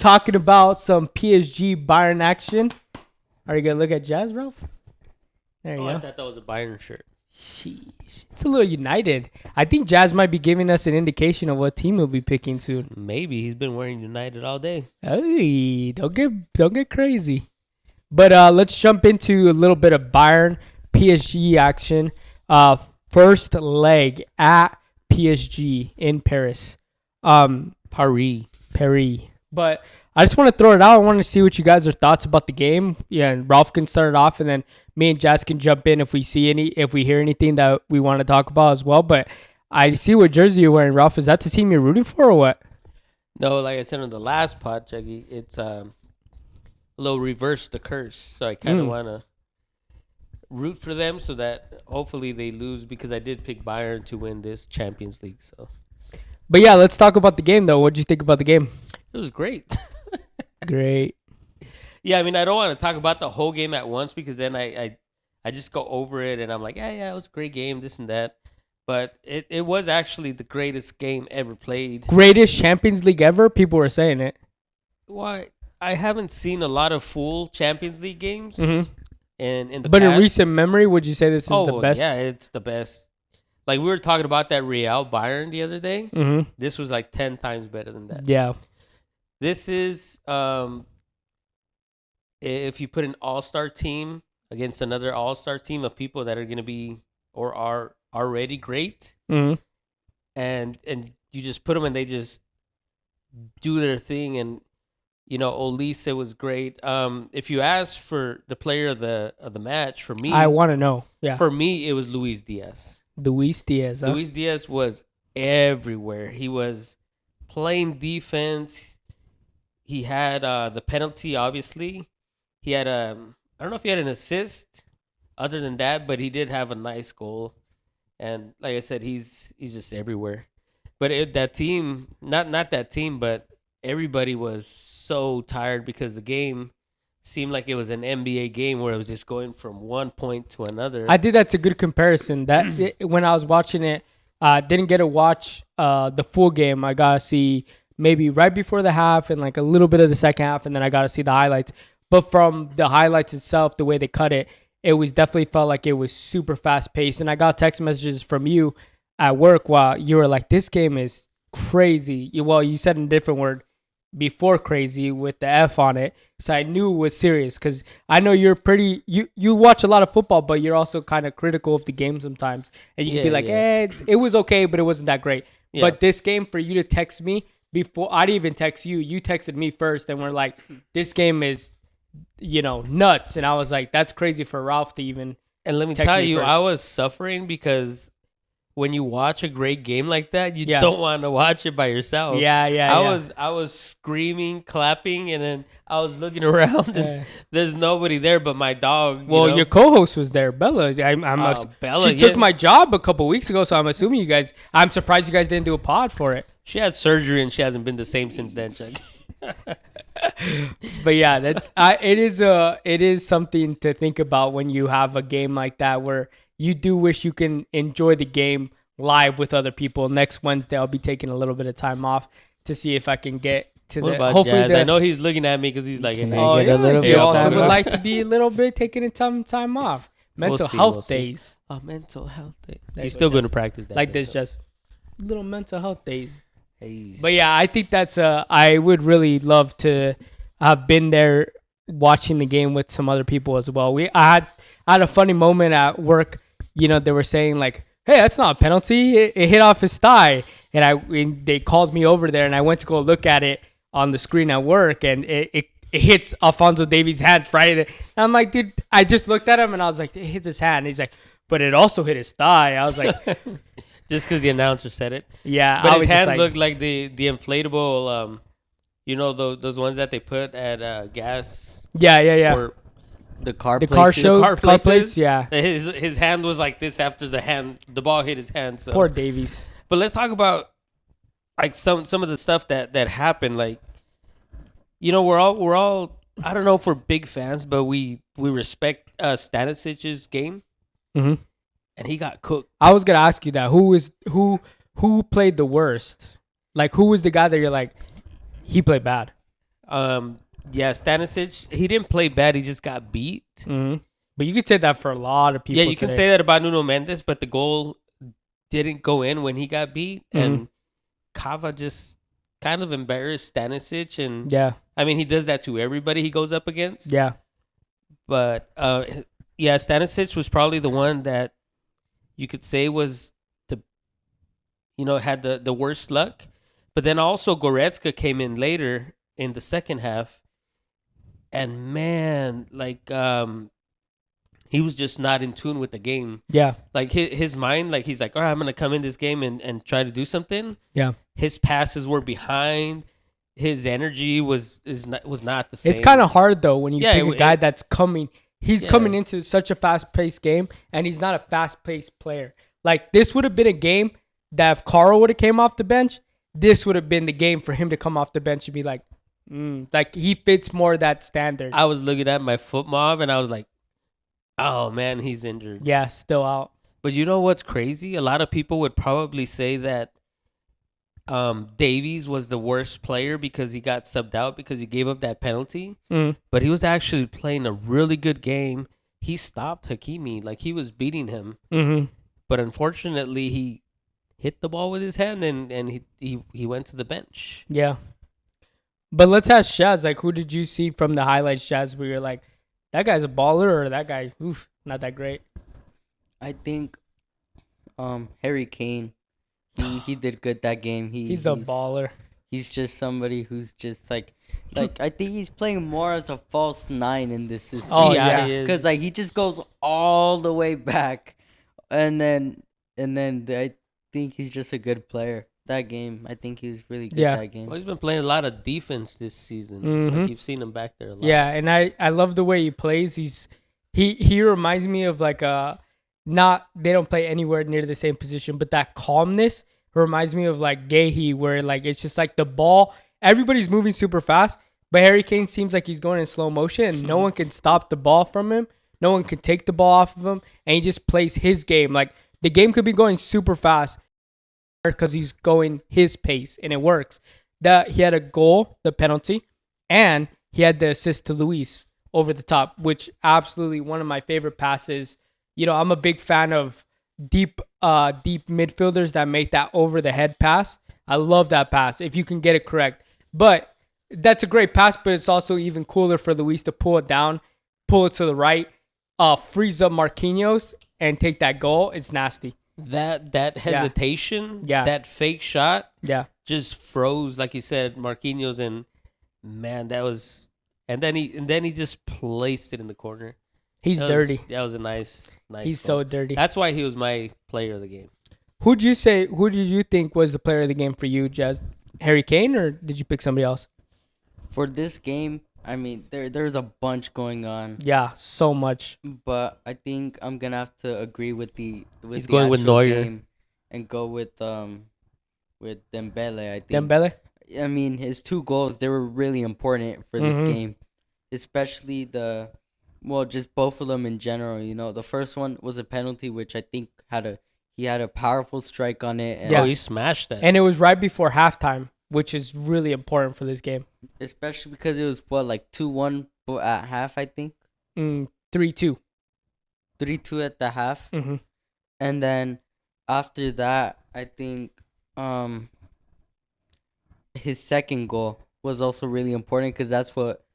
talking about some PSG Bayern action. Are you gonna look at Jazz, bro? There you go. I thought that was a Bayern shirt. Sheesh. It's a little United. I think Jazz might be giving us an indication of what team he'll be picking soon. Maybe he's been wearing United all day. Hey, don't get crazy. But let's jump into a little bit of Bayern PSG action. First leg at PSG in Paris. Paris. But I just want to throw it out. I want to see what you guys' thoughts about the game. Yeah, and Ralph can start it off, and then me and Jazz can jump in if we hear anything that we want to talk about as well. But I see what jersey you're wearing, Ralph. Is that the team you're rooting for or what? No, like I said on the last pod, Juggy, it's a little reverse the curse. So I kind of want to root for them so that hopefully they lose, because I did pick Bayern to win this Champions League. So, but yeah, let's talk about the game though. What did you think about the game? It was great. Great. Yeah, I mean, I don't want to talk about the whole game at once, because then I just go over it and I'm like, yeah, it was a great game, this and that. But it was actually the greatest game ever played. Greatest Champions League ever? People were saying it. Why? I haven't seen a lot of full Champions League games. Mm-hmm. In the but past. In recent memory, would you say this is the best? Yeah, it's the best. Like, we were talking about that Real Bayern the other day. Mm-hmm. This was like 10 times better than that. Yeah. This is, if you put an all-star team against another all-star team of people that are going to be or are already great, and you just put them and they just do their thing, and Olise was great. If you ask for the player of the match, for me, I want to know. Yeah. For me, it was Luis Diaz. Luis Diaz. Huh? Luis Diaz was everywhere. He was playing defense. He had the penalty, obviously. He had I don't know if he had an assist other than that, but he did have a nice goal. And like I said, he's just everywhere. But that team, not that team, but everybody was so tired because the game seemed like it was an NBA game where it was just going from one point to another. I think that's a good comparison. That when I was watching it, didn't get to watch the full game. I got to see maybe right before the half and like a little bit of the second half, and then I got to see the highlights. But from the highlights itself, the way they cut it, it was definitely felt like it was super fast paced. And I got text messages from you at work while you were like, "This game is crazy." Well, you said a different word before crazy with the F on it, so I knew it was serious, because I know you're pretty you watch a lot of football, but you're also kind of critical of the game sometimes, and you can be like, it was okay, but it wasn't that great. But this game, for you to text me before I didn't even text you, you texted me first, and we're like, this game is nuts, and I was like, that's crazy for Ralph to even. And let me tell you, I was suffering because when you watch a great game like that, you don't want to watch it by yourself. I was screaming, clapping, and then I was looking around, and there's nobody there but my dog. Well, your co-host was there, Bella. Bella. She took my job a couple weeks ago, so I'm assuming I'm surprised you guys didn't do a pod for it. She had surgery, and she hasn't been the same since then, Chuck. But yeah, it is something to think about when you have a game like that, where you do wish you can enjoy the game live with other people. Next Wednesday, I'll be taking a little bit of time off to see if I can get to what about hopefully Jazz? I know he's looking at me because he's like, he also would like to be a little bit taking time off. Mental health days. Oh, mental health day. He's still going to practice that. Like this, just little mental health days. But yeah, I think I would really love to have been there watching the game with some other people as well. I had a funny moment at work. They were saying like, "Hey, that's not a penalty. It hit off his thigh." And they called me over there, and I went to go look at it on the screen at work, and it hits Alphonso Davies' hand right there. And I'm like, dude, I just looked at him, and I was like, it hits his hand. And he's like, but it also hit his thigh. I was like, just because the announcer said it. Yeah, but his hand looked like the inflatable, those ones that they put at gas. Yeah. Or the car plates. Yeah. His hand was like this after the ball hit his hand. So. Poor Davies. But let's talk about like some of the stuff that happened. Like, we're all I don't know if we're big fans, but we respect Stanisic's game. Mm-hmm. And he got cooked. I was gonna ask you that. Who played the worst? Like, who was the guy that you're like, he played bad? Yeah, Stanisic, he didn't play bad. He just got beat. Mm-hmm. But you could say that for a lot of people. Yeah, you can say that about Nuno Mendes, but the goal didn't go in when he got beat, and Kava just kind of embarrassed Stanisic, and Yeah. I mean he does that to everybody he goes up against. Yeah. But yeah, Stanisic was probably the one that you could say was had the worst luck. But then also Goretzka came in later in the second half, and man, like he was just not in tune with the game. Yeah. Like his mind, like he's like, all right, I'm gonna come in this game and try to do something. Yeah. His passes were behind. His energy was not the same. It's kind of hard though when you pick a guy that's coming. He's coming into such a fast-paced game, and he's not a fast-paced player. Like this would have been a game that if Carl would have came off the bench, this would have been the game for him to come off the bench and be like he fits more that standard. I was looking at my foot mob and I was like, oh man, he's injured. Yeah, still out. But you know what's crazy? A lot of people would probably say that Davies was the worst player because he got subbed out because he gave up that penalty. But he was actually playing a really good game. He stopped Hakimi. Like he was beating him. But unfortunately, he hit the ball with his hand and he went to the bench. Yeah. But let's ask Shaz, like, who did you see from the highlights, Shaz, where you're like, that guy's a baller, or that guy, not that great? I think Harry Kane, he did good that game. He's a baller. He's just somebody who's just like I think he's playing more as a false nine in this system. Oh yeah, because like he just goes all the way back, and then I think he's just a good player. That game, I think he was really good that game. Well, he's been playing a lot of defense this season. Like you've seen him back there a lot. Yeah, and I love the way he plays. He reminds me of like they don't play anywhere near the same position, but that calmness reminds me of like Gahey, where like it's just like the ball, everybody's moving super fast, but Harry Kane seems like he's going in slow motion and no one can stop the ball from him. No one can take the ball off of him, and he just plays his game. Like the game could be going super fast because he's going his pace, and it works. He had a goal, the penalty, and he had the assist to Luis over the top, which absolutely one of my favorite passes. You know, I'm a big fan of deep midfielders that make that over the head pass. I love that pass if you can get it correct. But that's a great pass, but it's also even cooler for Luis to pull it down, pull it to the right, freeze up Marquinhos, and take that goal. It's nasty. That hesitation, that fake shot, just froze, like you said, Marquinhos, and man, that was, and then he just placed it in the corner. He's dirty. That was a nice. He's goal. So dirty. That's why he was my player of the game. Who did you think was the player of the game for you, Jazz? Harry Kane, or did you pick somebody else? For this game, I mean, there's a bunch going on. Yeah, so much. But I think I'm gonna have to agree with He's going with Neuer game and go with Dembele. I think Dembele. I mean, his 2 goals, they were really important for this game, especially just both of them in general. You know, the first one was a penalty, which I think he had a powerful strike on it. And he smashed that, and it was right before halftime, which is really important for this game. Especially because it was 2-1 at half, I think. 3-2. 3-2 at the half. And then after that, I think his second goal was also really important because that's what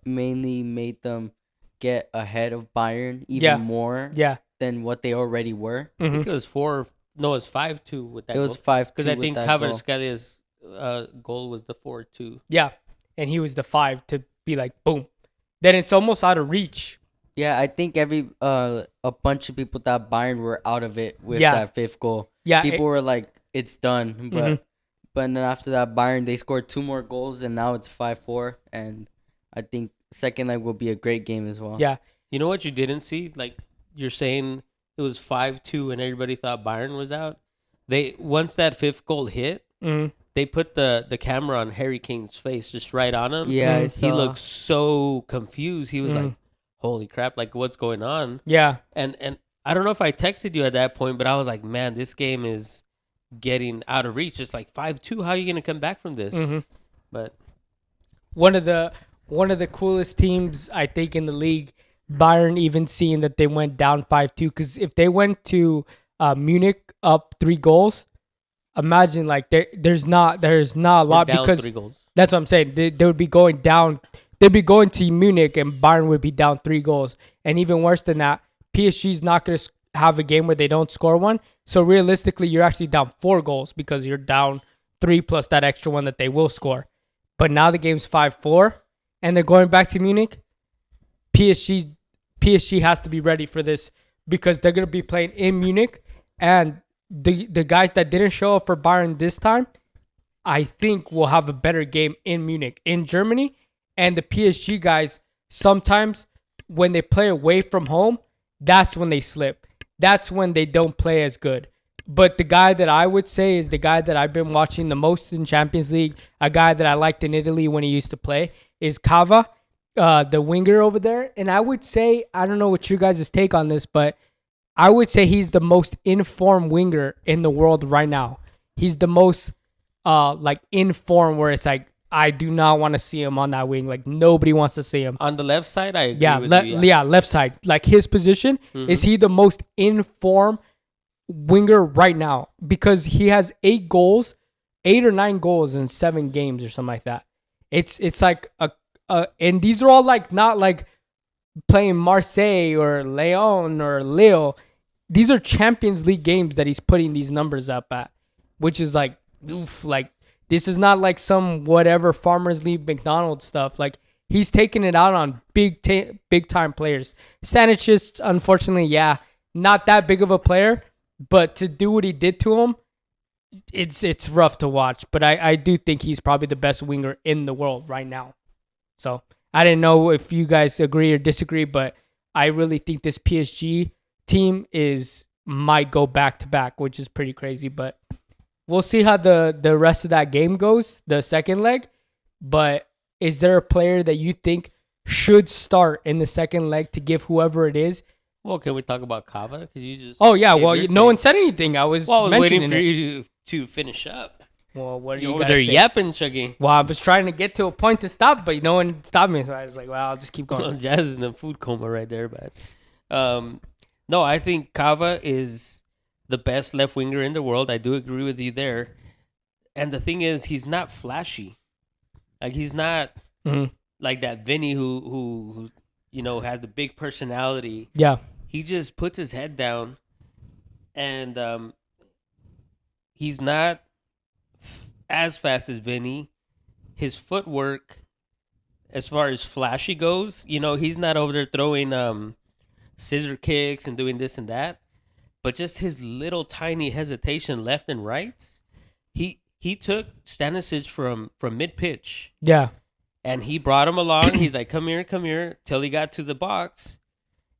mainly made them get ahead of Bayern even more than what they already were. I think it was 5-2 with that goal. It was 5-2 because I think Kvaratskhelia goal was the 4-2. Yeah, and he was the 5 to be like boom. Then it's almost out of reach. Yeah, I think a bunch of people thought Bayern were out of it with that 5th goal. Yeah, people were like, it's done. But then after that, Bayern, they scored 2 more goals, and now it's 5-4. And I think second leg will be a great game as well. Yeah. You know what you didn't see? Like you're saying it was 5-2 and everybody thought Bayern was out. Once that 5th goal hit, they put the camera on Harry Kane's face, just right on him. Yeah, he looked so confused. He was like, holy crap, like what's going on? Yeah. And I don't know if I texted you at that point, but I was like, man, this game is getting out of reach. It's like 5-2. How are you going to come back from this? But one of the coolest teams I think in the league. Bayern, even seeing that they went down 5-2, because if they went to Munich up 3 goals, imagine like there's not a lot, down because 3 goals. that's what I'm saying. They would be going down. They'd be going to Munich, and Bayern would be down 3 goals. And even worse than that, PSG's not going to have a game where they don't score one. So realistically, you're actually down 4 goals because you're down 3 plus that extra one that they will score. But now the game's 5-4, and they're going back to Munich. PSG has to be ready for this, because they're going to be playing in Munich, and the guys that didn't show up for Bayern this time, I think will have a better game in Munich, in Germany. And the PSG guys, sometimes when they play away from home, that's when they slip. That's when they don't play as good. But the guy that I would say is the guy that I've been watching the most in Champions League, a guy that I liked in Italy when he used to play, is Cava, the winger over there. And I would say, I don't know what you guys' take on this, but I would say he's the most informed winger in the world right now. He's the most like in form, where it's like, I do not want to see him on that wing. Like, nobody wants to see him. On the left side, I agree with you. Yeah, left side. Like, his position, is he the most in form winger right now? Because he has 8 or 9 goals in 7 games or something like that. It's like and these are all like not like playing Marseille or Lyon or Lille. These are Champions League games that he's putting these numbers up at, which is like, oof, like, this is not like some whatever Farmers League McDonald's stuff. Like, he's taking it out on big time players. Stanisic, unfortunately, yeah, not that big of a player, but to do what he did to him, it's rough to watch. But I do think he's probably the best winger in the world right now. So I didn't know if you guys agree or disagree, but I really think this PSG team might go back to back, which is pretty crazy. But we'll see how the rest of that game goes, the second leg. But is there a player that you think should start in the second leg to give whoever it is? Well, can we talk about Cava? Because you just. Oh yeah, well, no one said anything. I was waiting for you to finish up. Well, what are you over guys there saying? yapping, Chuggy? Well, I was trying to get to a point to stop, but no one stopped me, so I was like, well, I'll just keep going. Jazz is in a food coma right there, but no, I think Cava is the best left winger in the world. I do agree with you there. And the thing is, he's not flashy. Like, he's not like that Vinny who has the big personality. Yeah. He just puts his head down, and he's not as fast as Vinny. His footwork, as far as flashy goes, he's not over there throwing scissor kicks and doing this and that. But just his little tiny hesitation left and right, he took Stanisic from mid-pitch. Yeah. And he brought him along. He's like, come here, till he got to the box.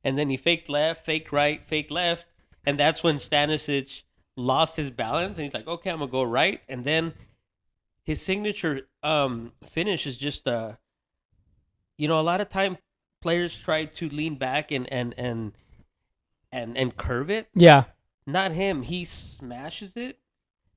And then he faked left, faked right, faked left. And that's when Stanisic lost his balance. And he's like, okay, I'm going to go right. And then his signature finish is just, a lot of time players try to lean back and curve it. Yeah. Not him. He smashes it,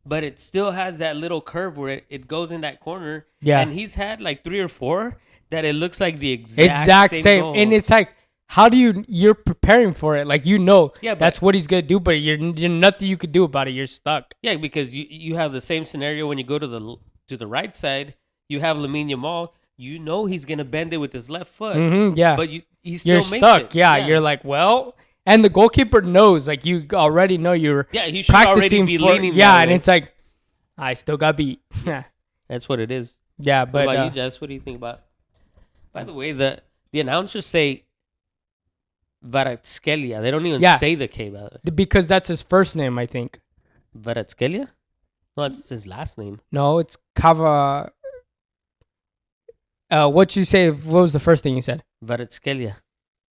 but it still has that little curve where it goes in that corner. Yeah. And he's had like 3 or 4 that it looks like the exact same. goal. And it's like, how do you're preparing for it? Like, yeah, that's what he's going to do, but you're nothing you could do about it. You're stuck. Yeah, because you have the same scenario when you go to the right side. You have Lamine Yamal. He's going to bend it with his left foot. Yeah. But he still you're makes stuck. it. Yeah, you're like, well, and the goalkeeper knows, like, you already know you're he should practicing already be for, leaning. Yeah, that and way. it's like, I still got beat. That's what it is. Yeah, but what about you, Jess? What do you think about? By the way, the announcers say Kvaratskhelia. They don't even say the K, by the way. Because that's his first name, I think. Kvaratskhelia? No, it's his last name. No, it's Kava. What you say? What was the first thing you said? Kvaratskhelia.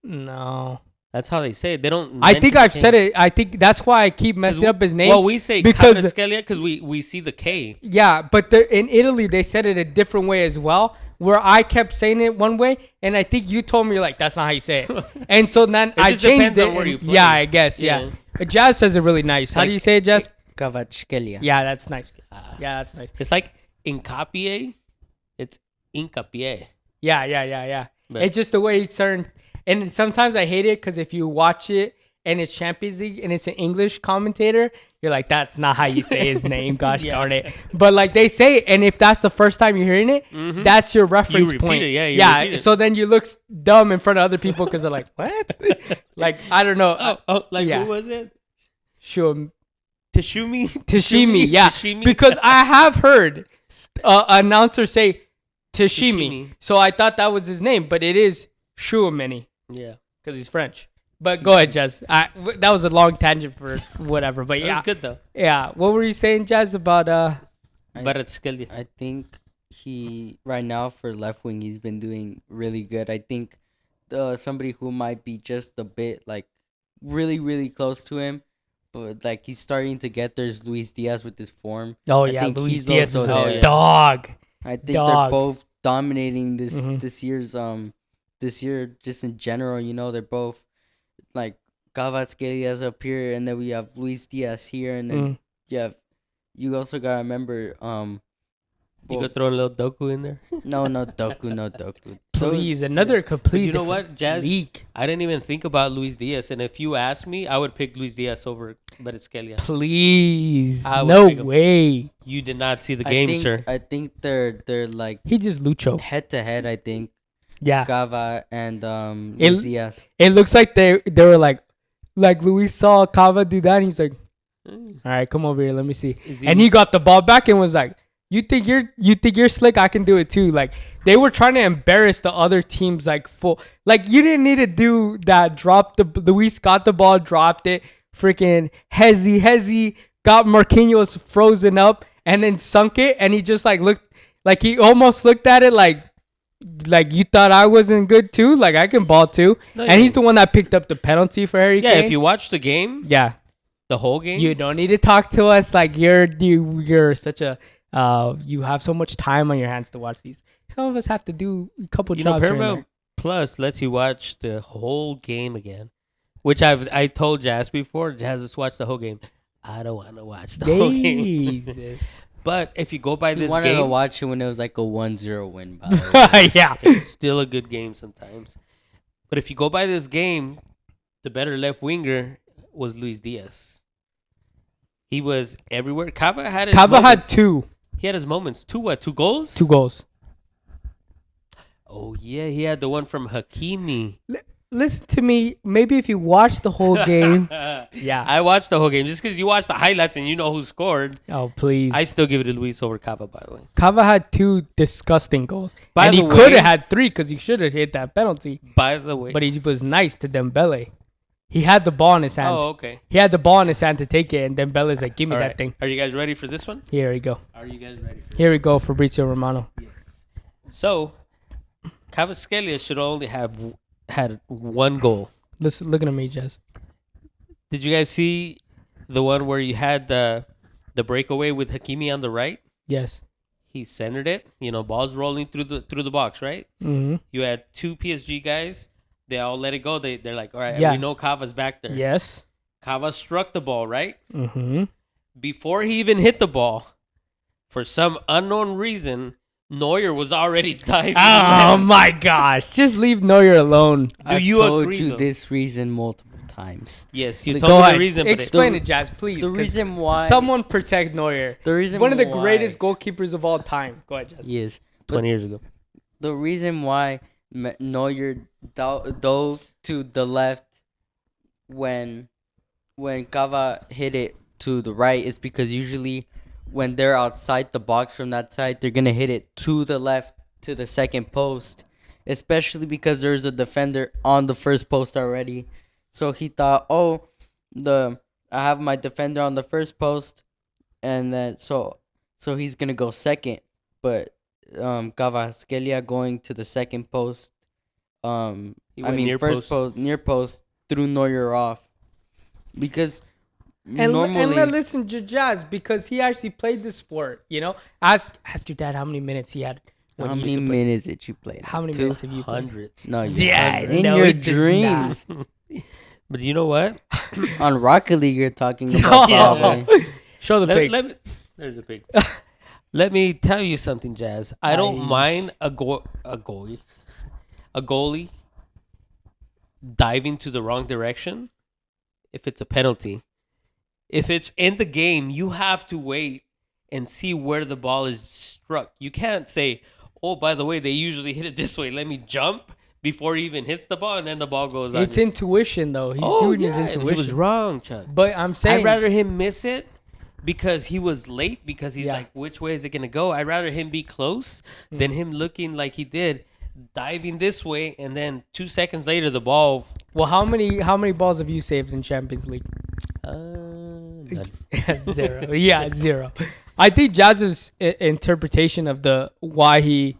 No. That's how they say it. They don't. I think I've said it. I think that's why I keep messing up his name. Well, we say Kvaratskhelia because we see the K. Yeah, but in Italy they said it a different way as well. Where I kept saying it one way, and I think you told me you're like, that's not how you say it. And so then I changed it. Where you play. Yeah, I guess. Yeah. But Jazz says it really nice. How do you say it, Jazz? Kvaratskhelia. Yeah, that's nice. Yeah, that's nice. It's like Incapie. It's hincapié. Yeah. But It's just the way it's turned. And sometimes I hate it because if you watch it and it's Champions League and it's an English commentator, you're like, that's not how you say his name. Gosh Yeah. darn it. But like they say it, and if that's the first time you're hearing it, that's your reference repeat point. it, yeah, you repeat it. So then you look dumb in front of other people because they're like, what? Like, I don't know. who was it? Sure. Tashumi? Tashimi, yeah. Tashimi? Because I have heard announcers say Tashimi. So I thought that was his name, but it is Shuameni Yeah. because he's French. But go ahead, Jazz. That was a long tangent for whatever. But That yeah. was good, though. Yeah. What were you saying, Jazz, about Kvaratskhelia. I think he right now for left wing he's been doing really good. I think somebody who might be just a bit like really close to him, but like he's starting to get there is Luis Diaz with his form. Oh, I yeah. think Luis he's Diaz is also a there. dog. I think Dog. they're both dominating this Mhm. this year just in general. You know, they're both like Kvaratskhelia up here, and then we have Luis Diaz here, and then you also gotta remember You could throw a little Doku in there. no Doku. Please, another complete But you know what, Jazz? leak. I didn't even think about Luis Diaz, and if you asked me, I would pick Luis Diaz over Kvaratskhelia. Please. I would No pick him. way. You did not see the game, sir. I think they're like He just Lucho. head to head. I think Yeah. Kava and It- Luis Diaz. It looks like they were like Luis saw Kava do that, and he's like, Mm. all right, come over here, let me see. Is And he got the ball back and was like, you think you're slick? I can do it too. Like they were trying to embarrass the other teams. Like full. Like you didn't need to do that. Drop the Luis got the ball, dropped it. Freaking Hezi got Marquinhos frozen up and then sunk it. And he just like looked like he almost looked at it like you thought I wasn't good too. Like I can ball too. No, And he's the one that picked up the penalty for Harry Yeah, Kane. if you watch the game, Yeah. the whole game, You don't need to talk to us like you're such a you have so much time on your hands to watch these. Some of us have to do a couple you know, jobs. here and Paramount Plus lets you watch the whole game again, which I told Jazz before. Jazz, let's watch the whole game. I don't want to watch the there. whole game. Jesus. But if you go by I this wanted to game, watch it when it was like a 1-0 win. By the way. Yeah. it's still a good game sometimes. But if you go by this game, the better left winger was Luis Diaz. He was everywhere. Kava had his Kava had moments. two He had his moments. Two what? 2 goals? goals. Oh, yeah. He had the one from Hakimi. Listen to me. Maybe if you watch the whole game. Yeah. I watched the whole game. Just because you watch the highlights and you know who scored, Oh please. I still give it to Luis over Kava, by the way. Kava had 2 disgusting goals. By and the he could way- have had 3 because he should have hit that penalty. By the way. But he was nice to Dembele. He had the ball in his hand. Oh, okay. He had the ball in his hand to take it, and Dembele's like, "Give me All that right. thing." Are you guys ready for this one? Here we go. Are you guys ready for Here we go, Fabrizio Romano. Yes. So, Kvaratskhelia should only have had 1 goal. Listen, look at me, Jess. Did you guys see the one where you had the breakaway with Hakimi on the right? Yes. He centered it. You know, balls rolling through the box, right? Mm-hmm. You had 2 PSG guys. They all let it go. They're like, all right, Yeah. we know Kava's back there. Yes. Kava struck the ball, right? Mm-hmm. Before he even hit the ball, for some unknown reason, Neuer was already diving. Oh my gosh! Just leave Neuer alone. I've you told agree, you though? this reason multiple times. Yes, you Go told me ahead. the reason. But Explain the- it, Jazz, please. The 'cause reason why someone protect Neuer. the reason One of the why- greatest goalkeepers of all time. Go ahead, Jazz. Yes, 20 years ago. the reason why Neuer dove to the left when Kava hit it to the right is because usually when they're outside the box from that side, they're gonna hit it to the left to the second post, especially because there's a defender on the first post already. So he thought, oh, I have my defender on the first post, and then so he's gonna go second, but Kvaratskhelia going to the second post. He I went mean near first post. near post threw Neuer off because And normally listen to Jazz because he actually played the sport. You know, ask your dad how many minutes he had. When how he many used to play. minutes did you play? How many Two? minutes have you played? Hundreds. No, you Yeah, haven't. in no, your he does dreams But you know what? on Rocket League you're talking about. Oh. probably. Show the pig. There's a pig. Let me tell you something, Jazz. I don't Nice. mind a goalie diving to the wrong direction if it's a penalty. If it's in the game, you have to wait and see where the ball is struck. You can't say, "Oh, by the way, they usually hit it this way. Let me jump before he even hits the ball, and then the ball goes on." It's intuition, though. He's Oh, doing yeah, his and he was intuition. wrong, Chuck. But I'm saying, I'd rather him miss it because he was late, because he's Yeah. like, which way is it going to go? I'd rather him be close than him looking like he did, diving this way, and then 2 seconds later, the ball. well, how many balls have you saved in Champions League? None. 0. Yeah, 0. I think Jazz's interpretation of the why he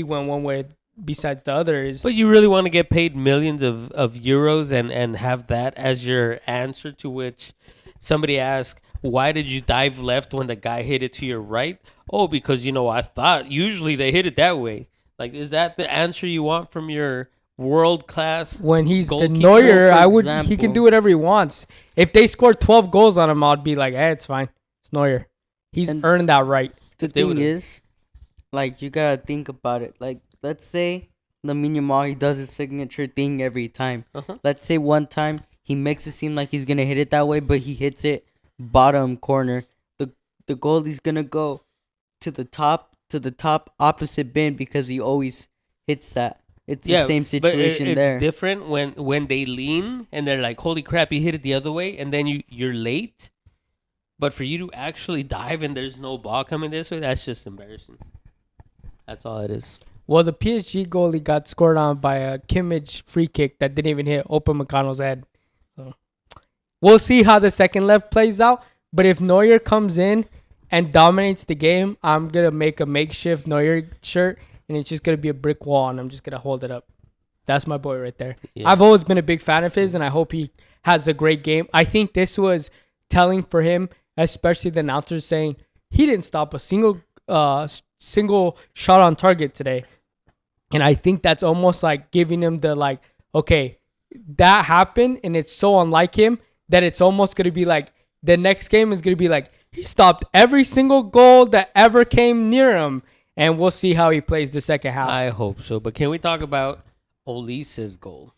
went one way besides the other is But you really want to get paid millions of euros and have that as your answer to which somebody asks, why did you dive left when the guy hit it to your right? Oh, because, I thought usually they hit it that way. Like, is that the answer you want from your world-class when he's the goalkeeper? Neuer. For He can example- do whatever he wants. If they score 12 goals on him, I'd be like, hey, it's fine. It's Neuer. He's And- earned that right. The They thing would've- is, like, you gotta think about it. Like, let's say Lamine Yamal, he does his signature thing every time. Uh-huh. Let's say one time he makes it seem like he's gonna hit it that way, but he hits it bottom corner. The goalie's gonna go to the top opposite bin because he always hits that. It's the same but situation it's there. different when they lean and they're like, holy crap, he hit it the other way, and then you're late. But for you to actually dive and there's no ball coming this way, that's just embarrassing. That's all it is. Well, the PSG goalie got scored on by a Kimmich free kick that didn't even hit Upamecano's head. So we'll see how the second leg plays out. But if Neuer comes in and dominates the game, I'm going to make a makeshift Neuer shirt, and it's just going to be a brick wall, and I'm just going to hold it up. That's my boy right there. Yeah. I've always been a big fan of his, and I hope he has a great game. I think this was telling for him, especially the announcers saying he didn't stop a single shot on target today. And I think that's almost like giving him the like, okay, that happened, and it's so unlike him that it's almost going to be like the next game is going to be like he stopped every single goal that ever came near him, and we'll see how he plays the second half. I hope so. But can we talk about Olise's goal?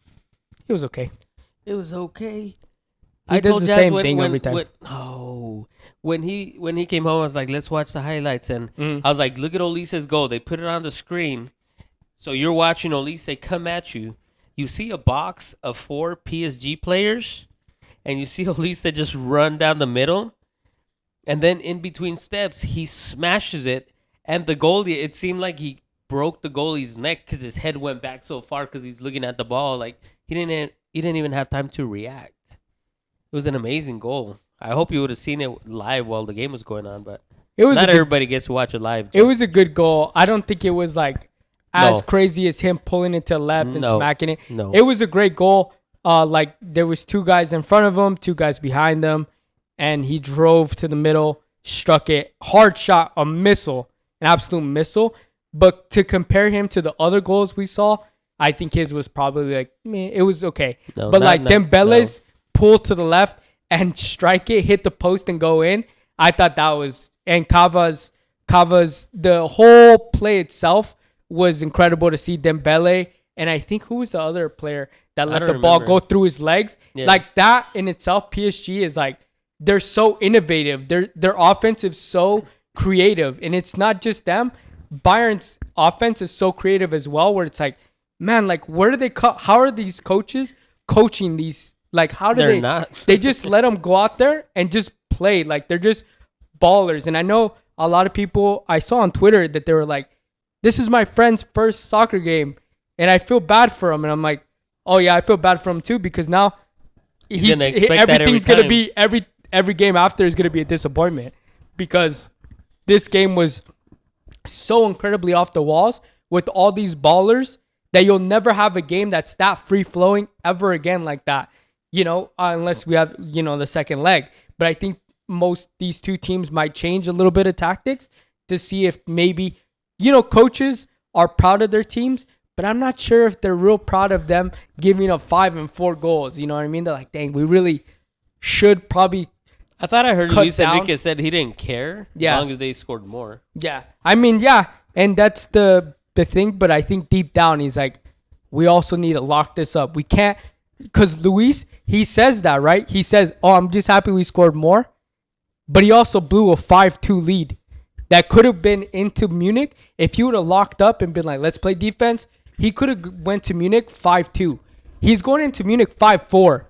He was okay. It was okay. He does the same thing every time. When he came home, I was like, let's watch the highlights. And I was like, look at Olise's goal. They put it on the screen. So you're watching Olise come at you. You see a box of 4 PSG players, and you see Olise just run down the middle. And then in between steps, he smashes it. And the goalie, it seemed like he broke the goalie's neck because his head went back so far because he's looking at the ball. Like, he didn't even have time to react. It was an amazing goal. I hope you would have seen it live while the game was going on, but It was not a good, everybody gets to watch it live. it was a good goal. I don't think it was like as No. crazy as him pulling it to the left and No. smacking it. No. It was a great goal. Like there was 2 guys in front of him, 2 guys behind him, and he drove to the middle, struck it, hard shot, a missile, an absolute missile. But to compare him to the other goals we saw, I think his was probably like, it was okay. No, but not- like not- Dembele's pull to the left and strike it, hit the post and go in. I thought that was, and Cava's the whole play itself was incredible to see. Dembele, and I think who was the other player that let don't the ball remember. go through his legs? Yeah. Like that in itself, PSG is like, they're so innovative. Their offense is so creative, and it's not just them. Bayern's offense is so creative as well, where it's like, man, like where do they how are these coaches coaching these? Like how do They're they not. they just let them go out there and just play. Like they're just ballers. And I know a lot of people I saw on Twitter that they were like, this is my friend's first soccer game, and I feel bad for him. And I'm like, oh yeah, I feel bad for him too, because now gonna expect that every everything's gonna time. be every game after is gonna be a disappointment, because this game was so incredibly off the walls with all these ballers that you'll never have a game that's that free flowing ever again like that. Unless we have, the second leg. But I think these 2 teams might change a little bit of tactics to see if maybe, coaches are proud of their teams, but I'm not sure if they're real proud of them giving up 5 and 4 goals. You know what I mean? They're like, dang, we really should probably, I thought I heard cut Luis down. Enrique said he didn't care Yeah. as long as they scored more. Yeah. I mean, yeah. And that's the thing. But I think deep down, he's like, we also need to lock this up. We can't. Because Luis, he says that, right? He says, oh, I'm just happy we scored more. But he also blew a 5-2 lead that could have been into Munich. If he would have locked up and been like, let's play defense, he could have went to Munich 5-2. He's going into Munich 5-4.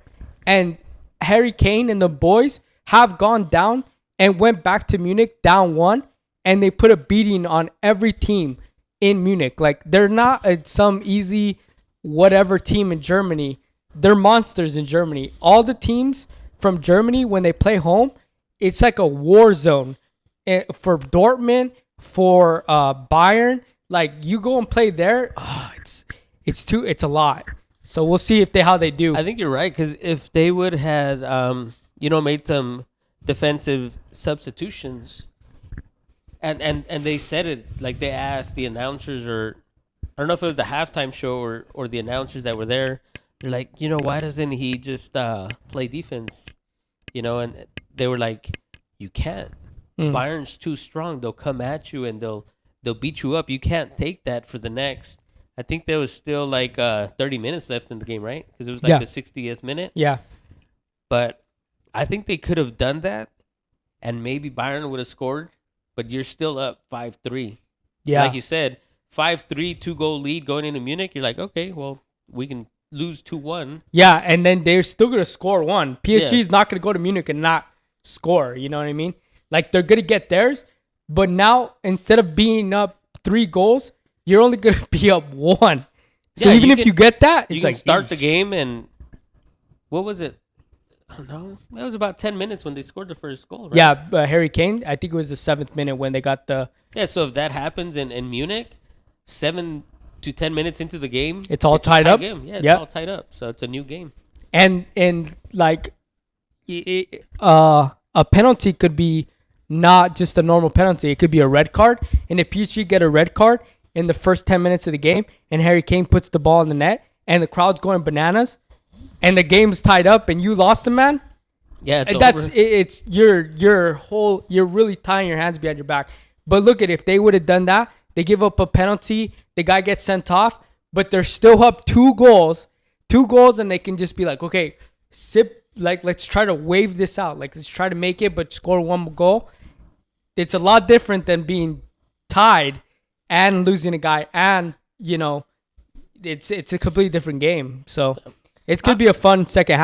And Harry Kane and the boys have gone down and went back to Munich down 1. And they put a beating on every team in Munich. Like, they're not some easy whatever team in Germany. They're monsters in Germany. All the teams from Germany, when they play home, it's like a war zone. For Dortmund, for Bayern, like, you go and play there, it's a lot. So we'll see how they do. I think you're right, because if they would had made some defensive substitutions, and they said it, like, they asked the announcers, or I don't know if it was the halftime show or the announcers that were there. They're like, why doesn't he just play defense? And they were like, you can't. Bayern's too strong. They'll come at you and they'll beat you up. You can't take that for the next. I think there was still like 30 minutes left in the game, right? Because it was like the 60th minute. Yeah. But I think they could have done that, and maybe Bayern would have scored. But you're still up 5-3. Yeah. Like you said, 5-3, 2-goal lead going into Munich. You're like, okay, well, we can lose 2-1. Yeah, and then they're still going to score 1. PSG is not going to go to Munich and not score. You know what I mean? Like, they're going to get theirs. But now, instead of being up 3 goals, you're only going to be up 1. So even if you get that, it's you can like start the game, and what was it? I don't know. It was about 10 minutes when they scored the first goal, right? Yeah, Harry Kane, I think it was the 7th minute when they got the... Yeah, so if that happens in Munich, 7 to 10 minutes into the game, it's all tied up. Game. Yeah, it's all tied up. So it's a new game. And like, a penalty could be not just a normal penalty. It could be a red card. And if PSG get a red card in the first 10 minutes of the game and Harry Kane puts the ball in the net and the crowd's going bananas and the game's tied up and you lost the man, yeah, you're really tying your hands behind your back. But look at it, if they would have done that, they give up a penalty, the guy gets sent off, but they're still up 2 goals, and they can just be like, okay, let's try to wave this out. Like, let's try to make it, but score 1 goal. It's a lot different than being tied and losing a guy, and it's a completely different game. So it's gonna be a fun second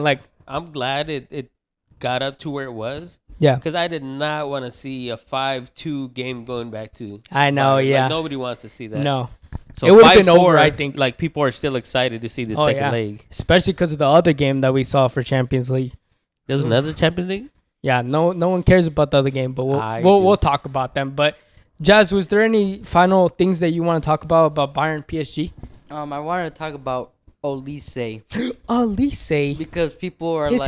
leg. I'm glad it got up to where it was. Yeah, because I did not want to see a 5-2 game going back to. I know, Bayern. yeah. Like, nobody wants to see that. No. So it would have been over, I think. Like, people are still excited to see the second leg, especially because of the other game that we saw for Champions League. There was another Champions League. Yeah, no one cares about the other game, but we'll talk about them. But Jazz, was there any final things that you want to talk about Bayern PSG? I wanted to talk about Olise. Olise, because people are his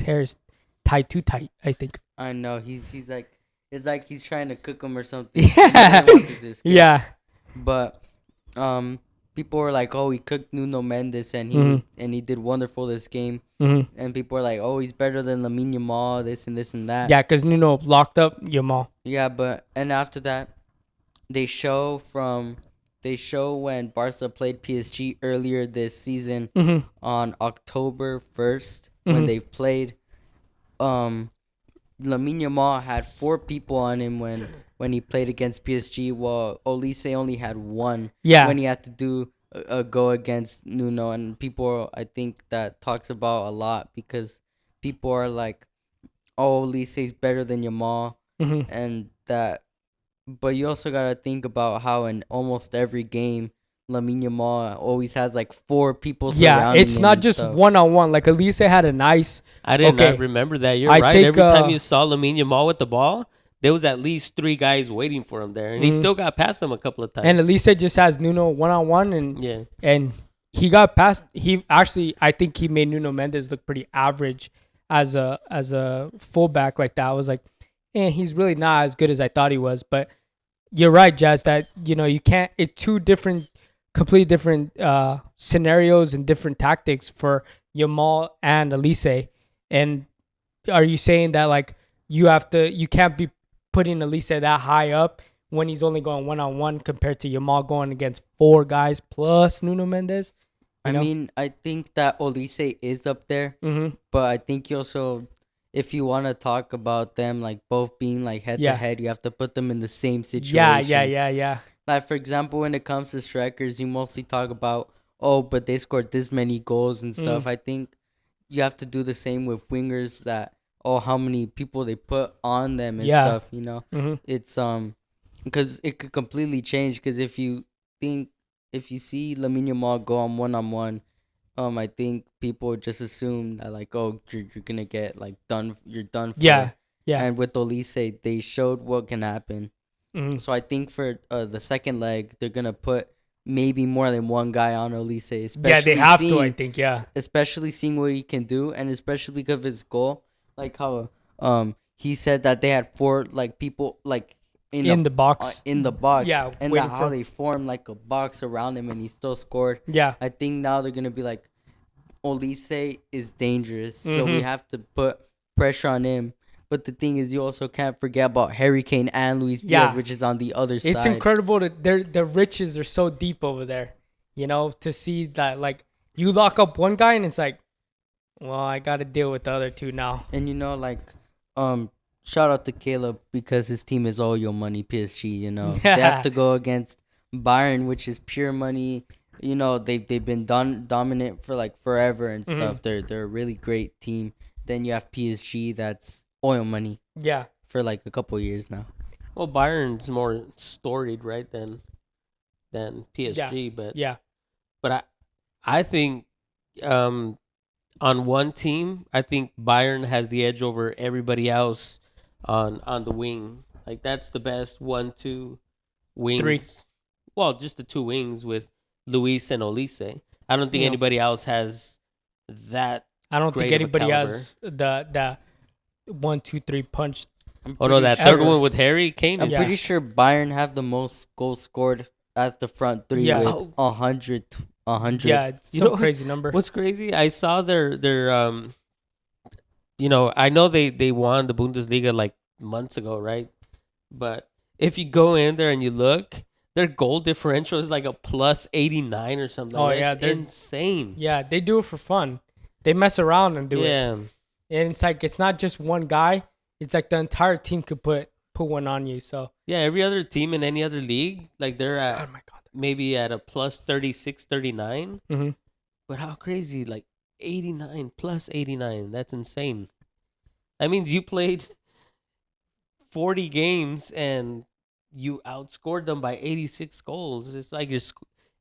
hair is tied too tight, I think. I know he's like, it's like he's trying to cook him or something. Yeah. Yeah. But people were like, oh, he cooked Nuno Mendes and he did wonderful this game. Mm-hmm. And people were like, oh, he's better than Lamine Yamal, this and this and that. Yeah, because Nuno locked up Yamal. Yeah, and after that, they show when Barca played PSG earlier this season on October 1st when they played. Lamine Yamal had 4 people on him when he played against PSG, while Olise only had 1 when he had to do a go against Nuno. And people, I think that talks about a lot, because people are like, oh, Olise's better than Yamal, and that. But you also got to think about how in almost every game, Lamine Yamal always has like 4 people surrounding him. Yeah, it's not just one-on-one. Like, Olise had a nice... I did not remember that. You're right. Every time you saw Lamine Yamal with the ball, there was at least 3 guys waiting for him there. And he still got past them a couple of times. And Olise just has Nuno one-on-one. And he got past... I think he made Nuno Mendes look pretty average as a fullback like that. I was like, he's really not as good as I thought he was. But you're right, Jazz, that, you can't... It's 2 completely different scenarios and different tactics for Yamal and Olise. And are you saying that like you can't be putting Elise that high up when he's only going 1-on-1 compared to Yamal going against 4 guys plus Nuno Mendes? I mean, I think that Olise is up there, but I think you also, if you want to talk about them like both being like head to head, you have to put them in the same situation. Yeah. Like for example, when it comes to strikers, you mostly talk about, oh, but they scored this many goals and stuff. I think you have to do the same with wingers, that, oh, how many people they put on them and stuff. You know, it's because it could completely change. Because if you see Lamine Yamal go on 1-on-1, I think people just assume that like, oh, you're gonna get like done. You're done for. Yeah. And with Olise, they showed what can happen. So I think for the second leg, they're gonna put maybe more than one guy on Olise. They have to. I think, especially seeing what he can do, and especially because of his goal, like how he said that they had 4 like people like in the box, and that how they formed like a box around him, and he still scored. I think now they're gonna be like, Olise is dangerous, so we have to put pressure on him. But the thing is, you also can't forget about Harry Kane and Luis Diaz, which is on the other side. It's incredible that the riches are so deep over there. You know, to see that like you lock up one guy and it's like, well, I got to deal with the other 2 now. And you know, like, shout out to Caleb because his team is all your money, PSG. You know, they have to go against Bayern, which is pure money. You know, they've been dominant for like forever and stuff. They're a really great team. Then you have PSG, that's oil money. For like a couple years now. Well, Bayern's more storied, right, than PSG, but I think on one team, I think Bayern has the edge over everybody else on the wing. Like that's the best 1-2 wings. 3. Well, just the 2 wings with Luis and Olise. I don't think anybody else has that. I don't think anybody has the 1, 2, 3 punch. Oh no, that third one with Harry Kane. I'm pretty sure Bayern have the most goals scored as the front 3 with 100. Yeah, it's some crazy number. What's crazy? I saw their you know, I know they won the Bundesliga like months ago, right? But if you go in there and you look, their goal differential is like a plus 89 or something. Oh yeah, they're insane. Yeah, they do it for fun. They mess around and do it. Yeah. And it's like it's not just one guy. It's like the entire team could put one on you. So yeah, every other team in any other league, like they're at maybe at a plus 36, 39. But how crazy? Like 89 plus 89. That's insane. That means you played 40 games and you outscored them by 86 goals. It's like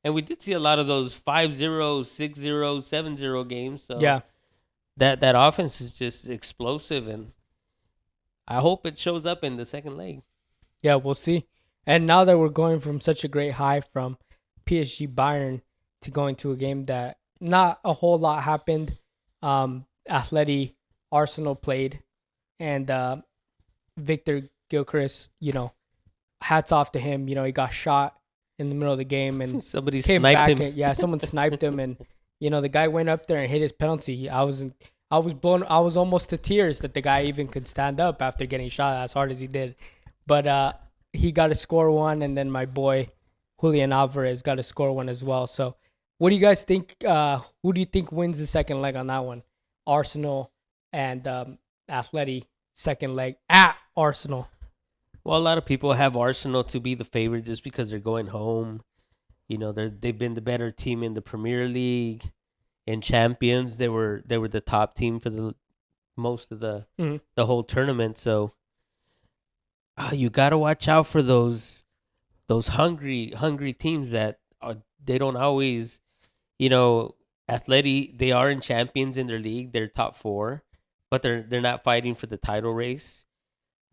and we did see a lot of those 5-0, 6-0, 7-0 games. So yeah. That offense is just explosive, and I hope it shows up in the second leg. Yeah, we'll see. And now that we're going from such a great high from PSG Bayern to going to a game that not a whole lot happened. Atleti Arsenal played, and Victor Gilchrist, you know, hats off to him. You know, he got shot in the middle of the game and somebody sniped him. Yeah, someone sniped him, and you know, the guy went up there and hit his penalty. I was almost to tears that the guy even could stand up after getting shot as hard as he did. But he got to score one, and then my boy Julian Alvarez got to score one as well. So what do you guys think? Who do you think wins the second leg on that one? Arsenal and Atleti second leg at Arsenal. Well, a lot of people have Arsenal to be the favorite just because they're going home. You know, they've been the better team in the Premier League. In Champions, they were the top team for the most of the whole tournament. So you got to watch out for those hungry teams that they don't always, you know, Atleti, they are in Champions in their league. They're top 4, but they're not fighting for the title race.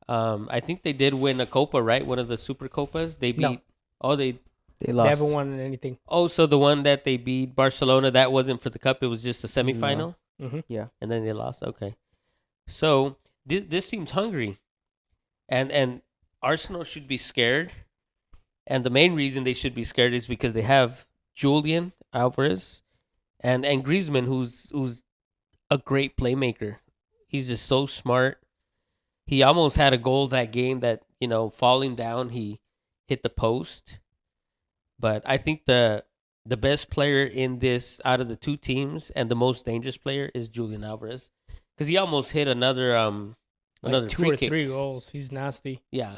I think they did win a Copa, right? One of the Super Copas. They beat. No. They lost. They haven't won anything. Oh, so the one that they beat Barcelona, that wasn't for the cup. It was just a semifinal? No. Yeah. And then they lost. Okay. So this seems hungry. And Arsenal should be scared. And the main reason they should be scared is because they have Julian Alvarez and Griezmann, who's a great playmaker. He's just so smart. He almost had a goal that game that, falling down, he hit the post. But I think the best player in this out of the two teams and the most dangerous player is Julian Alvarez, because he almost hit another Like 2 free or kick. 3 goals. He's nasty. Yeah,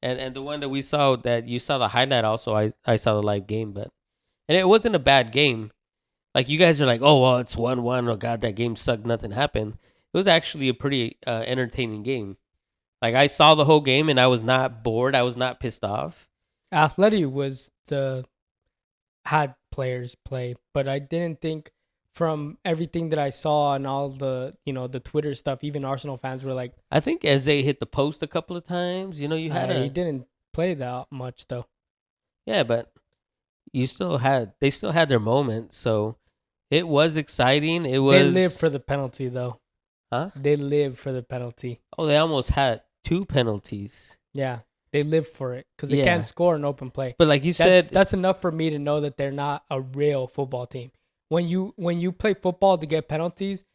and the one that we saw, that you saw the highlight also, I saw the live game, and it wasn't a bad game. Like, you guys are like, oh well, it's 1-1. Oh god, that game sucked. Nothing happened. It was actually a pretty entertaining game. Like, I saw the whole game and I was not bored. I was not pissed off. Atleti had players play, but I didn't think, from everything that I saw and all the the Twitter stuff, even Arsenal fans were like, I think Eze hit the post a couple of times. You he didn't play that much though. Yeah, but they still had their moments, so it was exciting. They live for the penalty though. Huh? They live for the penalty. Oh, they almost had 2 penalties. Yeah, they live for it because they can't score an open play. But like you said, that's enough for me to know that they're not a real football team. When you play football to get penalties,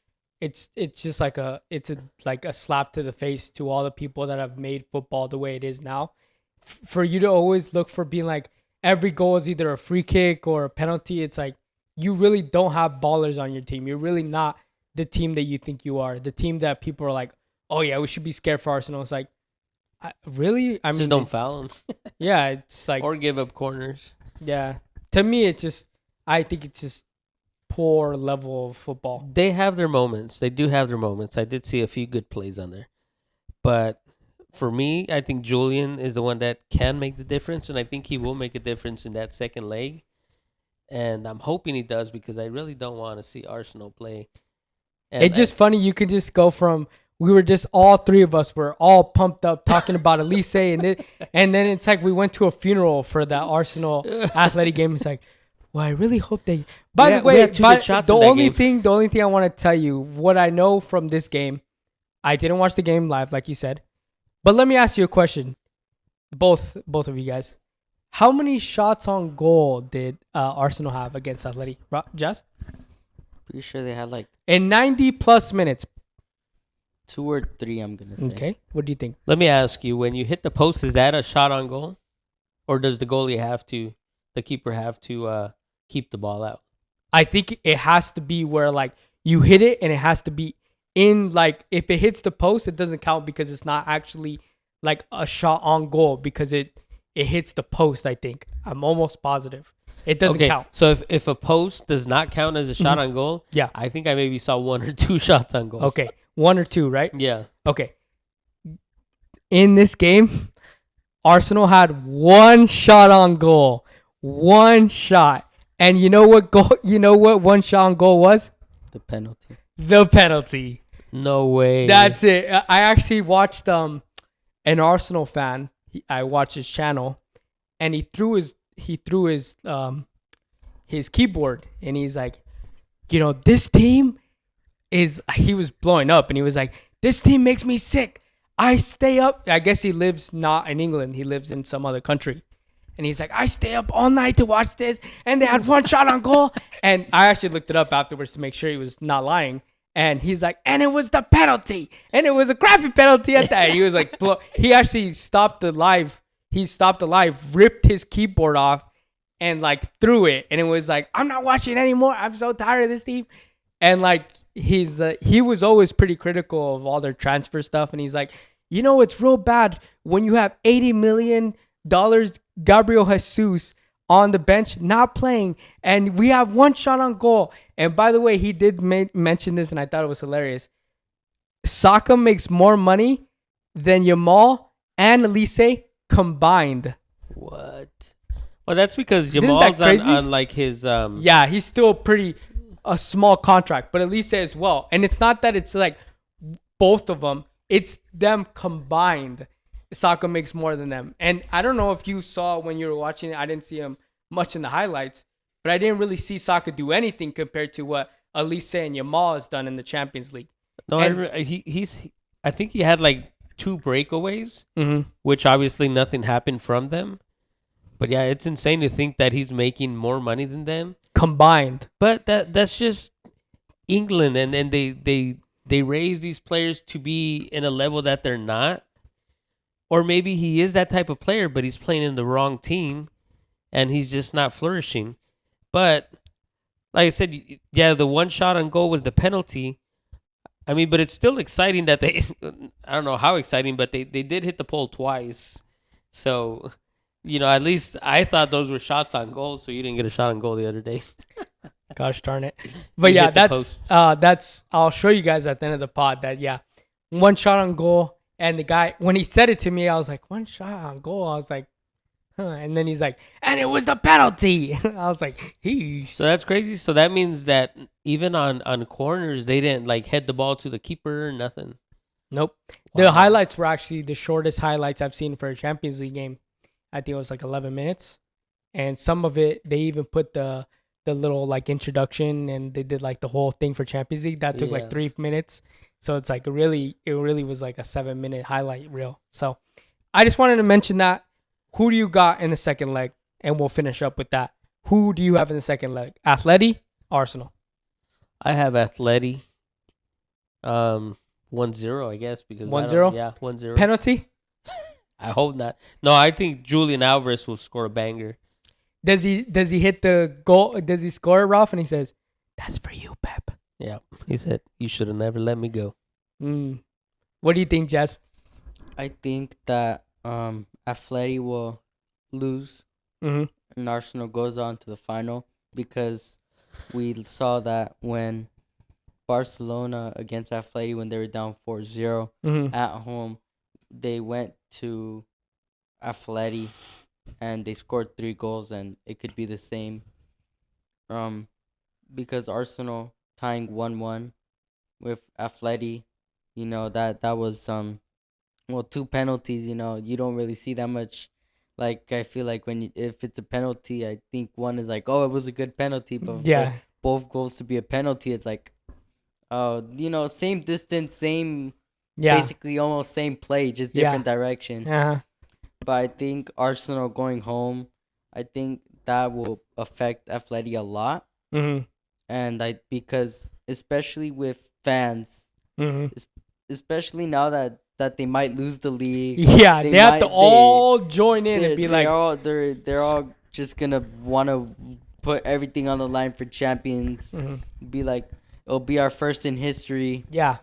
it's just like a slap to the face to all the people that have made football the way it is now. For you to always look for being like every goal is either a free kick or a penalty, it's like you really don't have ballers on your team. You're really not the team that you think you are. The team that people are like, oh yeah, we should be scared for Arsenal. It's like, really? I mean, just don't foul them. Yeah, it's like, or give up corners. Yeah, to me, I think it's just poor level of football. They have their moments. They do have their moments. I did see a few good plays on there, but for me, I think Julian is the one that can make the difference, and I think he will make a difference in that second leg. And I'm hoping he does, because I really don't want to see Arsenal play. And it's just funny. You could just go from, we were just, all 3 of us were all pumped up talking about Elise, and then it's like we went to a funeral for that Arsenal Athletic game. It's like, well, I really hope they. By the way, the only thing I want to tell you, what I know from this game, I didn't watch the game live, like you said, but let me ask you a question, both of you guys. How many shots on goal did Arsenal have against Athletic? Jess? Pretty sure they had like in 90 plus minutes. 2 or 3, I'm gonna say. Okay, what do you think? Let me ask you: when you hit the post, is that a shot on goal, or does the keeper have to keep the ball out? I think it has to be where, like, you hit it and it has to be in, like, if it hits the post, it doesn't count because it's not actually like a shot on goal, because it hits the post. I think, I'm almost positive it doesn't count. So if a post does not count as a shot on goal, yeah, I think I maybe saw 1 or 2 shots on goal. Okay, 1 or 2, right? Yeah. Okay. In this game, Arsenal had 1 shot on goal. 1 shot. And you know what goal? You know what 1 shot on goal was? The penalty. The penalty. No way. That's it. I actually watched an Arsenal fan. I watched his channel, and he threw his keyboard, and he's like, this team is. He was blowing up, and he was like, this team makes me sick. I stay up. I guess he lives not in England. He lives in some other country. And he's like, I stay up all night to watch this. And they had 1 shot on goal. And I actually looked it up afterwards to make sure he was not lying. And he's like, and it was the penalty. And it was a crappy penalty at that. He was like, he actually stopped the live. He stopped the live, ripped his keyboard off, and like threw it. And it was like, I'm not watching anymore. I'm so tired of this team. And like, he was always pretty critical of all their transfer stuff. And he's like, it's real bad when you have $80 million Gabriel Jesus on the bench not playing, and we have 1 shot on goal. And by the way, he did mention this, and I thought it was hilarious. Saka makes more money than Yamal and Elise combined. What? Well, that's because Jamal's on like his Yeah, he's still a small contract, but Elise as well. And it's not that it's like both of them, it's them combined. Saka makes more than them. And I don't know if you saw when you were watching it, I didn't see him much in the highlights, but I didn't really see Saka do anything compared to what Elise and Yamal has done in the Champions League. No, I think he had like 2 breakaways, mm-hmm. which obviously nothing happened from them. But yeah, it's insane to think that he's making more money than them combined. But that's just England, and they they raise these players to be in a level that they're not. Or maybe he is that type of player, but he's playing in the wrong team and he's just not flourishing. But like I said, yeah, the one shot on goal was the penalty. I mean, but it's still exciting that they, I don't know how exciting, but they did hit the pole twice. So, at least I thought those were shots on goal, so you didn't get a shot on goal the other day. Gosh darn it. But You yeah, hit the post. that's I'll show you guys at the end of the pod that, yeah, one shot on goal. And the guy, when he said it to me, I was like, one shot on goal. I was like, huh. And then he's like, and it was the penalty. I was like, heesh. So that's crazy. So that means that even on corners, they didn't like head the ball to the keeper or nothing. Nope. Wow. The highlights were actually the shortest highlights I've seen for a Champions League game. I think it was like 11 minutes. And some of it, they even put the little like introduction and they did like the whole thing for Champions League. That took like 3 minutes. So it's like it really was like a 7-minute highlight reel. So I just wanted to mention that. Who do you got in the second leg? And we'll finish up with that. Who do you have in the second leg? Atleti, Arsenal. I have Atleti. 1-0, I guess. Because 1-0? Yeah, 1-0. Penalty? I hope not. No, I think Julian Alvarez will score a banger. Does he hit the goal? Does he score it, Ralph? And he says, that's for you, Pep. Yeah. He said, you should have never let me go. What do you think, Jess? I think that Atleti will lose and Arsenal goes on to the final because we saw that when Barcelona against Atleti, when they were down 4-0 at home, they went to Atleti and they scored 3 goals, and it could be the same. Because Arsenal tying 1-1 with Atleti, that was 2 penalties. You don't really see that much. Like, I feel like if it's a penalty, I think one is like, oh, it was a good penalty, but for both goals to be a penalty, it's like, same distance, same, basically almost same play, just different direction. But I think Arsenal going home, I think that will affect Atleti a lot. And because especially with fans, especially now that they might lose the league. Yeah, they have to all join in and be like, they're all just gonna want to put everything on the line for champions. Be like, it'll be our first in history. Yeah,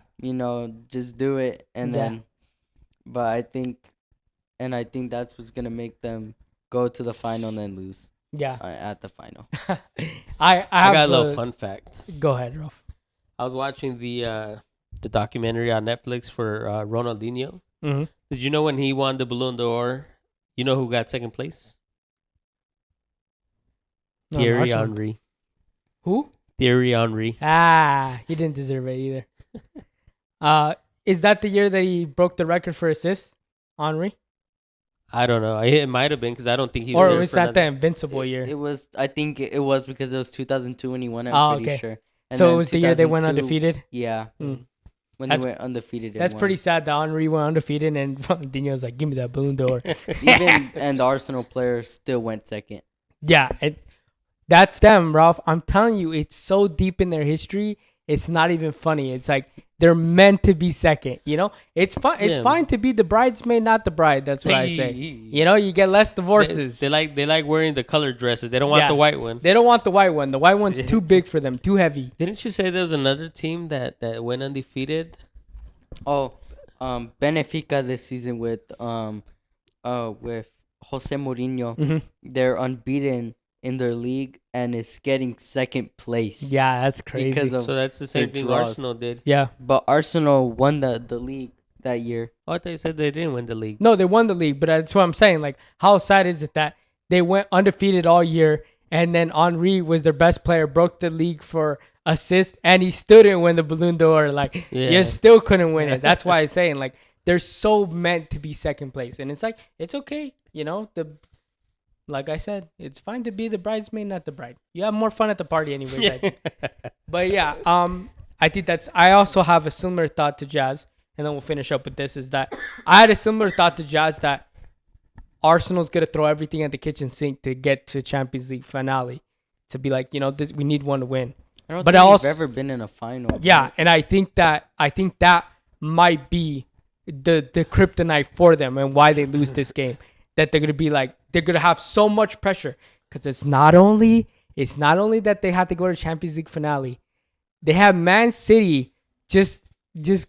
just do it, and then. But I think that's what's gonna make them go to the final and then lose. Yeah, at the final. I got a little fun fact. Go ahead, Rolf. I was watching the documentary on Netflix for Ronaldinho. Did you know when he won the Ballon d'Or, you know who got second place? Thierry Henry. Who? Thierry Henry. He didn't deserve it either. Is that the year that he broke the record for assists, Henry? I don't know. It might have been because I don't think he was or there was that the invincible year? It was. I think it was because it was 2002 when he won it. I'm pretty sure. And so it was the year they went undefeated? Yeah. When they went undefeated. That's pretty sad that Henry went undefeated and Ronaldinho was like, give me that Ballon d'Or. And the Arsenal player still went second. Yeah. That's them, Ralph. I'm telling you, it's so deep in their history. It's not even funny. It's like they're meant to be second. It's fine. It's fine to be the bridesmaid, not the bride. That's what I say. You get less divorces. They like wearing the colored dresses. They don't want the white one. They don't want the white one. The white one's too big for them. Too heavy. Didn't you say there was another team that went undefeated? Oh, Benfica this season with Jose Mourinho. They're unbeaten in their league and it's getting second place. Yeah, that's crazy. So that's the same thing Arsenal did. Yeah. But Arsenal won the league that year. Oh, I thought you said they didn't win the league. No, they won the league, but that's what I'm saying. Like, how sad is it that they went undefeated all year and then Henry was their best player, broke the league for assist, and he still didn't win the Ballon d'Or. Like, you still couldn't win it. That's why I'm saying, like, they're so meant to be second place. And it's like, it's okay. Like I said, it's fine to be the bridesmaid, not the bride. You have more fun at the party anyways. I think. But yeah, I think I also have a similar thought to Jazz, and then we'll finish up with this, is that I had a similar thought to Jazz that Arsenal's going to throw everything at the kitchen sink to get to Champions League finale. To be like, we need one to win. I don't But think also, we've ever been in a final. yeah, right? and I think that might be the kryptonite for them and why they lose this game. That they're gonna have so much pressure because it's not only that they have to go to Champions League finale. They have Man City just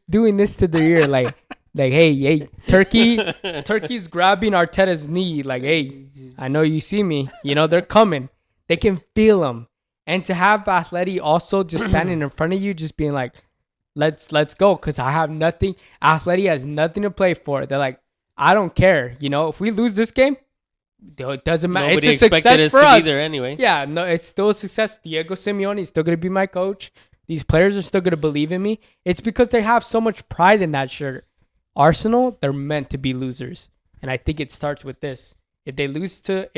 doing this to their ear, like hey, Turkey's grabbing Arteta's knee, like, hey, I know you see me. They're coming. They can feel them. And to have Atleti also just standing in front of you, just being like, let's go, because I have nothing. Atleti has nothing to play for. They're like, I don't care. If we lose this game, it doesn't matter. Nobody It's a expected success us for to us. be there anyway. Yeah, no, it's still a success. Diego Simeone is still going to be my coach. These players are still going to believe in me. It's because they have so much pride in that shirt. Arsenal, they're meant to be losers. And I think it starts with this. If they lose to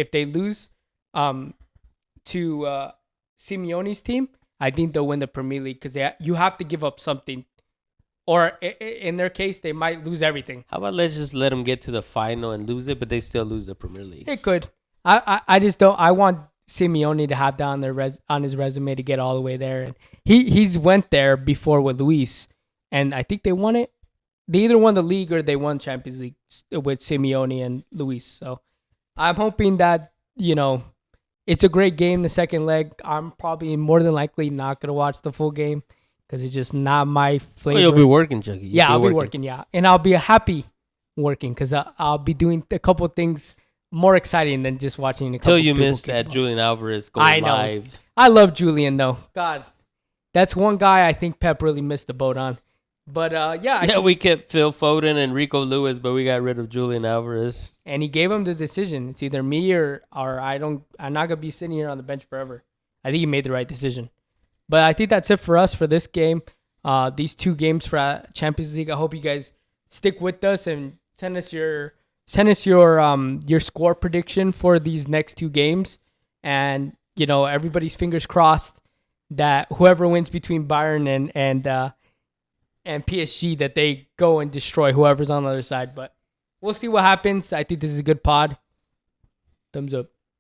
Simeone's team, I think they'll win the Premier League because you have to give up something. Or in their case, they might lose everything. How about let's just let them get to the final and lose it, but they still lose the Premier League. It could. I just don't. I want Simeone to have that on his resume to get all the way there. And he's went there before with Luis, and I think they won it. They either won the league or they won Champions League with Simeone and Luis. So I'm hoping that it's a great game. The second leg, I'm probably more than likely not gonna watch the full game because it's just not my flavor. Well, you'll be working, Chucky. Yeah, I'll be working. Yeah, and I'll be happy working because I'll be doing a couple things more exciting than just watching a couple. Till you people missed kick that the ball. Julian Alvarez go I know. live. I love Julian though. God, that's one guy I think Pep really missed the boat on. But yeah, We kept Phil Foden and Rico Lewis, but we got rid of Julian Alvarez. and he gave him the decision. It's either me or I'm not gonna be sitting here on the bench forever. I think he made the right decision. But I think that's it for us for this game. These two games for Champions League. I hope you guys stick with us and send us your score prediction for these next two games. And everybody's fingers crossed that whoever wins between Bayern and PSG, that they go and destroy whoever's on the other side. But we'll see what happens. I think this is a good pod. Thumbs up.